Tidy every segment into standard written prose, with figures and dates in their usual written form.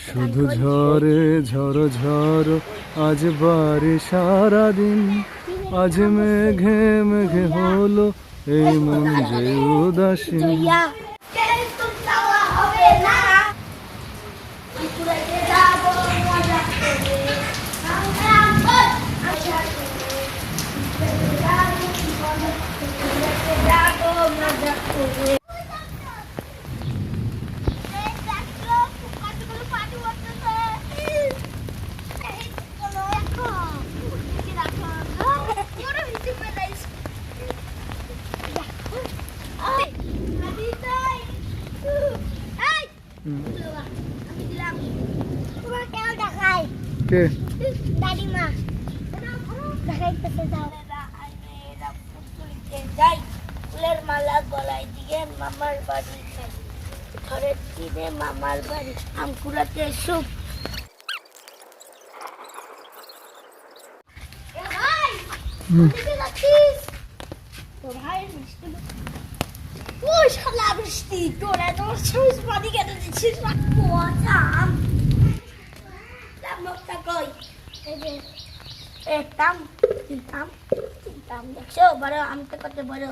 শুধু ঝরে ঝড় ঝড় আজ বাড়ি সারাদিন, আজ মেঘে মেঘে হলো এই মন যে উদাসীন। কে দাদিমা দেখাইতেছে যাও যাই ফুলের মালা গলায় দিয়ে মামার বাড়ি যাই, ঘরের দিনে মামার বাড়ি আম কুড়াতে সুপ। বৃষ্টি তোরা তোর সুইচ বাদি কেটে দিচ্ছিস মুখটা কই তাম তাম তাম দেখছো বড় আমটা কত বড়।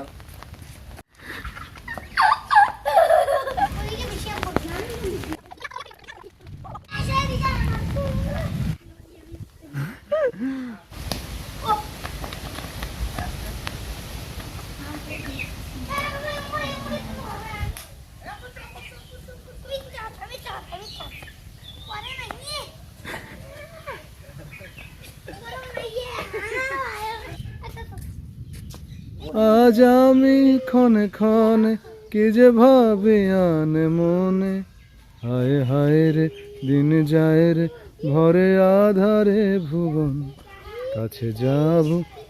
আজ আমি ক্ষণে ক্ষণে কি যে ভাবি আনে মনে, হায় হায় রে দিন যায় রে ভরে আধারে ভুবন, কাছে যাব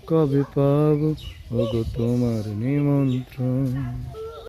কবে পাবো ওগো তোমার নিমন্ত্রণ।